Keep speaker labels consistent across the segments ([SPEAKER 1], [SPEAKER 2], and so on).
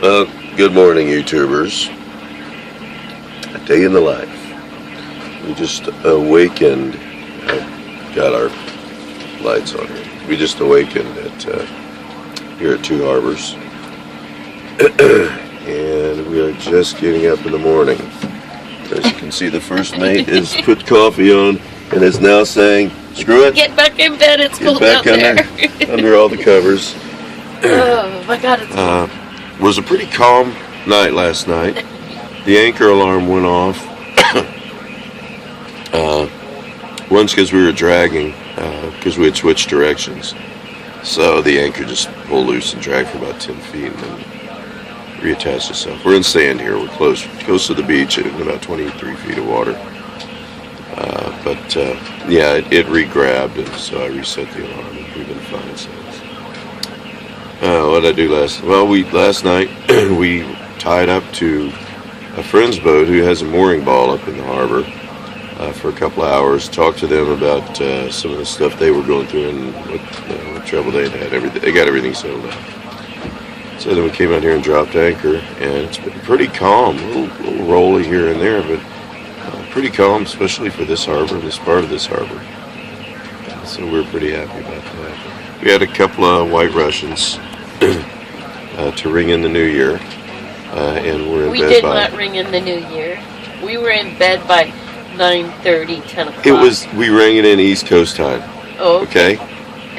[SPEAKER 1] Well, good morning, YouTubers. A day in the life. We just awakened. Got our lights on here. We just awakened here at Two Harbors, and we are just getting up in the morning. As you can see, the first mate has put coffee on and is now saying, "Screw it.
[SPEAKER 2] Get back in bed. It's cold out there."
[SPEAKER 1] Under all the covers.
[SPEAKER 2] Oh my God! It's cold.
[SPEAKER 1] Was a pretty calm night last night. The anchor alarm went off. Once because we were dragging, because we had switched directions. So the anchor just pulled loose and dragged for about 10 feet and then reattached itself. We're in sand here. We're close to the beach in about 23 feet of water. Yeah, it re-grabbed, and so I reset the alarm, and we've been fine since. What did I do last night we tied up to a friend's boat who has a mooring ball up in the harbor for a couple of hours, talked to them about some of the stuff they were going through and what trouble they had. They got everything settled out. So then we came out here and dropped anchor, and it's been pretty calm, a little rolly here and there, but pretty calm, especially for this harbor, this part of this harbor. So we're pretty happy about that. We had a couple of white Russians to ring in the new year, and we're in bed.
[SPEAKER 2] We did not ring in the new year. We were in bed by 9:30, 10 o'clock.
[SPEAKER 1] We rang it in East Coast time.
[SPEAKER 2] Oh.
[SPEAKER 1] Okay.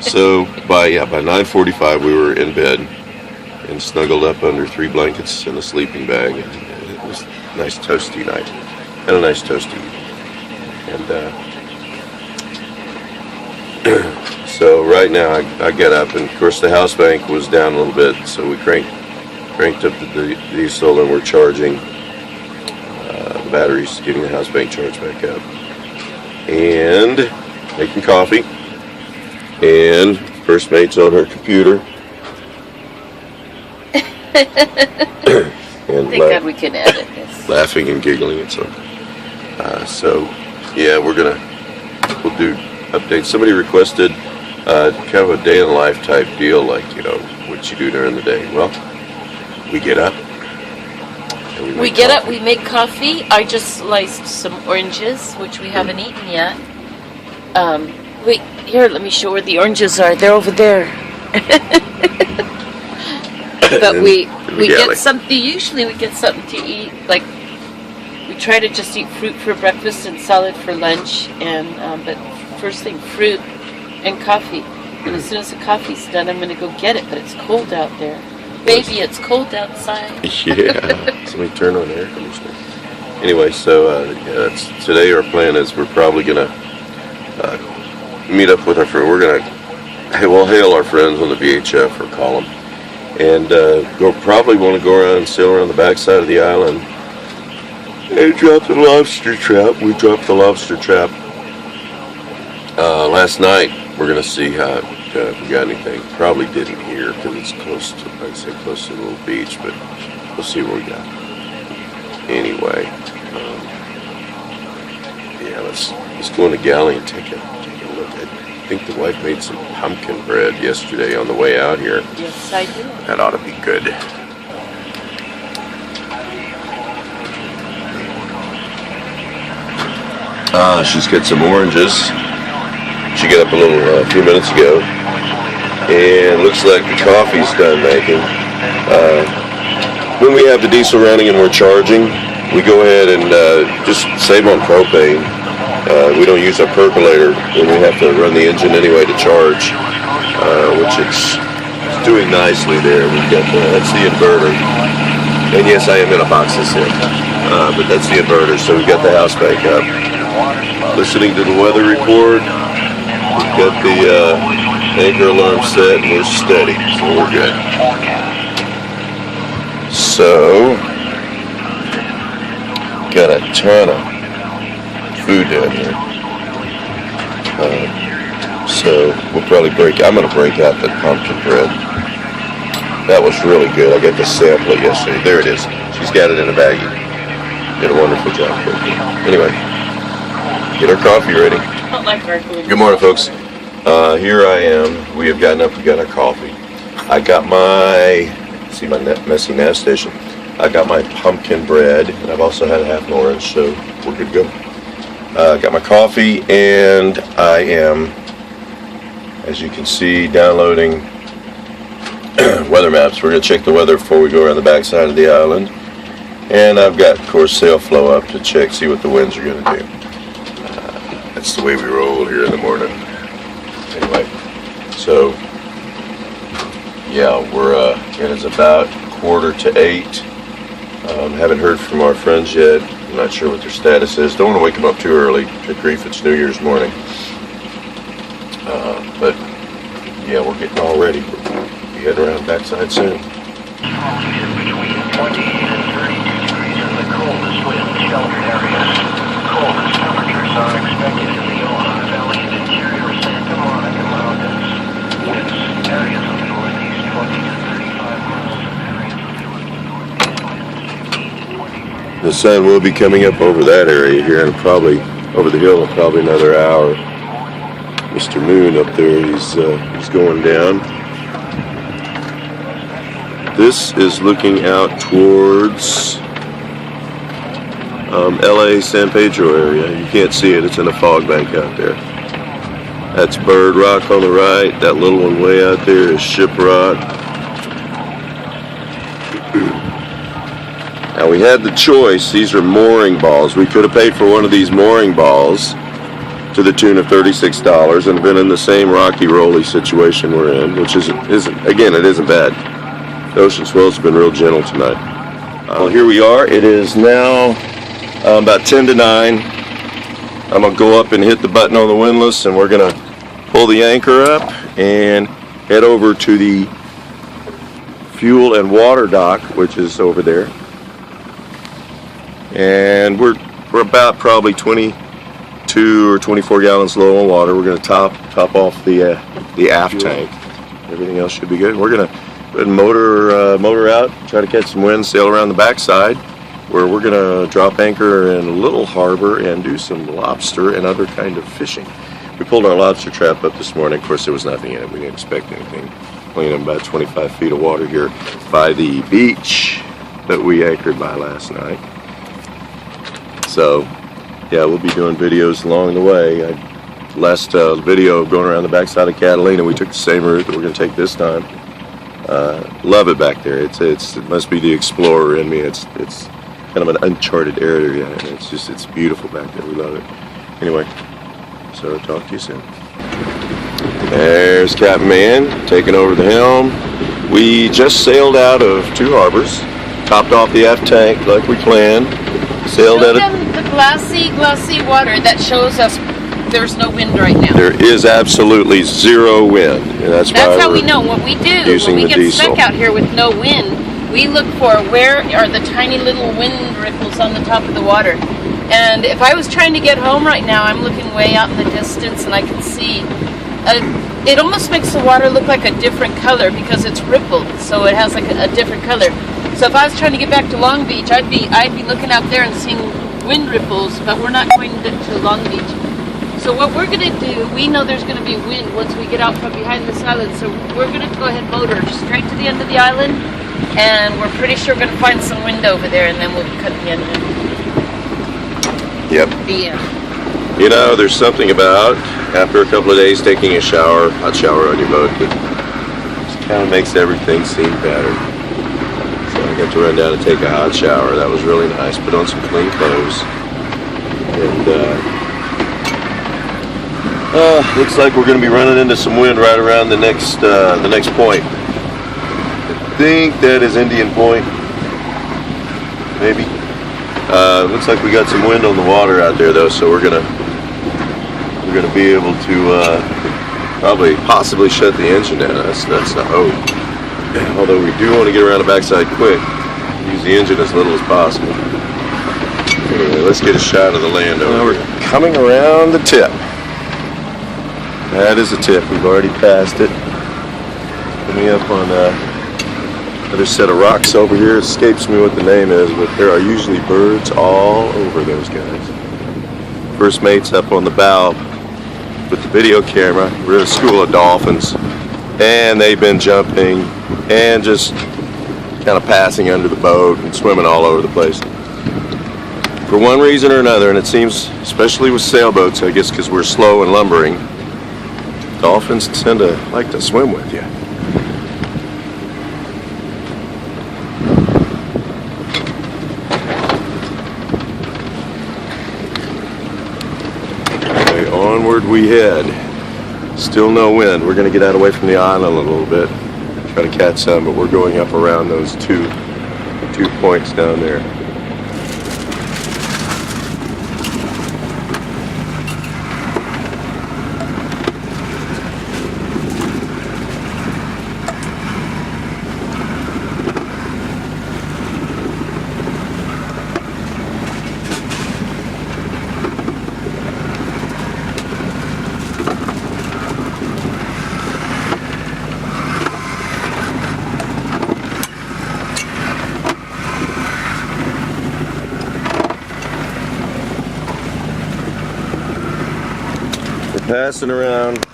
[SPEAKER 1] So by 9:45 we were in bed and snuggled up under 3 blankets and a sleeping bag, and it was a nice toasty night. And a nice toasty. And so right now I get up, and of course the house bank was down a little bit, so we cranked up the diesel, and we're charging the batteries, getting the house bank charged back up, and making coffee. And first mate's on her computer. And
[SPEAKER 2] Thank God we can edit this.
[SPEAKER 1] Laughing and giggling and so. So yeah, we'll do updates. Somebody requested kind of a day in the life type deal, like, what you do during the day. Well, we get up.
[SPEAKER 2] We make coffee. I just sliced some oranges, which we haven't eaten yet. Wait, here, let me show where the oranges are. They're over there. But we get something. Usually we get something to eat. Like, we try to just eat fruit for breakfast and salad for lunch. And but first thing, fruit and coffee. And as soon as the coffee's done, I'm going to go get it. But it's cold out there. Baby, it's cold outside.
[SPEAKER 1] Yeah. Somebody turn on the air conditioner. Anyway, so today our plan is we're probably going to meet up with our friend. We'll hail our friends on the VHF or call them. And probably want to go around and sail around the backside of the island and drop the lobster trap. We dropped the lobster trap last night. We're going to see if we got anything. Probably didn't hear because it's close to the little beach, but we'll see what we got. Anyway, let's go in the galley and take a look. I think the wife made some pumpkin bread yesterday on the way out here.
[SPEAKER 2] Yes, I did.
[SPEAKER 1] That ought to be good. She's got some oranges. She got up a few minutes ago, and looks like the coffee's done making. When we have the diesel running and we're charging, we go ahead and just save on propane. We don't use a percolator when we have to run the engine anyway to charge, which it's doing nicely there. We've got that's the inverter, and yes, I am in a box this in, but that's the inverter. So we've got the house bank up, listening to the weather report. We've got the anchor alarm set, and we're steady, so we're good. So got a ton of food down here. So we'll probably I'm going to break out the pumpkin bread. That was really good. I got to sample it yesterday. There it is. She's got it in a baggie. Did a wonderful job. Anyway, get our coffee ready.
[SPEAKER 2] I don't like our food.
[SPEAKER 1] Good morning, folks. Here I am. We have gotten up. We got our coffee. I got my see my messy nav station. I got my pumpkin bread, and I've also had a half an orange, so we're good to go. Got my coffee, and I am, as you can see, downloading weather maps. We're going to check the weather before we go around the backside of the island. And I've got, of course, sail flow up to check, see what the winds are going to do. That's the way we roll here in the morning. Anyway, so, yeah, it is about 7:45. Haven't heard from our friends yet. I'm not sure what their status is. Don't want to wake them up too early. Good grief, it's New Year's morning. But, yeah, we're getting all ready. We'll be heading around backside soon.
[SPEAKER 3] Between 20 and 32 degrees in the coldest wind sheltered areas. Coldest temperatures are expected in the Ohio Valley and interior Santa Monica Mountains. Winds, areas of the northeast 20 to 35 miles. Areas of the northeast winds 15 to 20.
[SPEAKER 1] The sun will be coming up over that area here and probably over the hill in probably another hour. Mr. Moon up there, he's going down. This is looking out towards LA, San Pedro area. You can't see it, it's in a fog bank out there. That's Bird Rock on the right. That little one way out there is Ship Rock. Now we had the choice, these are mooring balls. We could have paid for one of these mooring balls to the tune of $36 and been in the same rocky rolly situation we're in, which isn't bad. The ocean swells have been real gentle tonight. Well, here we are. It is now about 10 to 9. I'm going to go up and hit the button on the windlass, and we're going to pull the anchor up and head over to the fuel and water dock, which is over there. And we're about probably 22 or 24 gallons low on water. We're going to top off the aft tank. Everything else should be good. We're going to go ahead and motor out, try to catch some wind, sail around the backside, where we're going to drop anchor in a little harbor and do some lobster and other kind of fishing. We pulled our lobster trap up this morning. Of course, there was nothing in it. We didn't expect anything. Only in about 25 feet of water here by the beach that we anchored by last night. So, yeah, we'll be doing videos along the way. Last video of going around the backside of Catalina, we took the same route that we're going to take this time. Love it back there. It must be the explorer in me. It's kind of an uncharted area, and it's beautiful back there. We love it. Anyway, so talk to you soon. There's Captain Man taking over the helm. We just sailed out of 2 harbors, topped off the aft tank like we planned. Sailed
[SPEAKER 2] Show
[SPEAKER 1] at
[SPEAKER 2] them the glassy water that shows us there's no wind right now.
[SPEAKER 1] There is absolutely zero wind, and that's why
[SPEAKER 2] how we know what we do. When we get stuck out here with no wind, we look for where are the tiny little wind ripples on the top of the water. And if I was trying to get home right now, I'm looking way out in the distance, and I can see it almost makes the water look like a different color because it's rippled, so it has like a different color. So if I was trying to get back to Long Beach, I'd be looking out there and seeing wind ripples, but we're not going to Long Beach. So what we're going to do, we know there's going to be wind once we get out from behind this island, so we're going to go ahead and motor straight to the end of the island, and we're pretty sure we're going to find some wind over there, and then we'll cut the engine.
[SPEAKER 1] Yep.
[SPEAKER 2] Yeah.
[SPEAKER 1] You know, there's something about, after a couple of days taking a hot shower on your boat, that just kind of makes everything seem better. So I got to run down and take a hot shower. That was really nice. Put on some clean clothes. And looks like we're going to be running into some wind right around the next point. I think that is Indian Point. Maybe. Looks like we got some wind on the water out there though, so we're gonna be able to possibly shut the engine down. That's the hope. Although we do want to get around the backside quick, use the engine as little as possible. Anyway, let's get a shot of the land over here. We're coming around the tip. That is a tip. We've already passed it. Coming up on another set of rocks over here. It escapes me what the name is, but there are usually birds all over those guys. First mate's up on the bow with the video camera. We're in a school of dolphins, and they've been jumping and just kind of passing under the boat and swimming all over the place. For one reason or another, and it seems, especially with sailboats, I guess because we're slow and lumbering, dolphins tend to like to swim with you. Okay, onward we head. Still no wind. We're going to get out away from the island a little bit, try to catch some, but we're going up around those two points down there. Passing around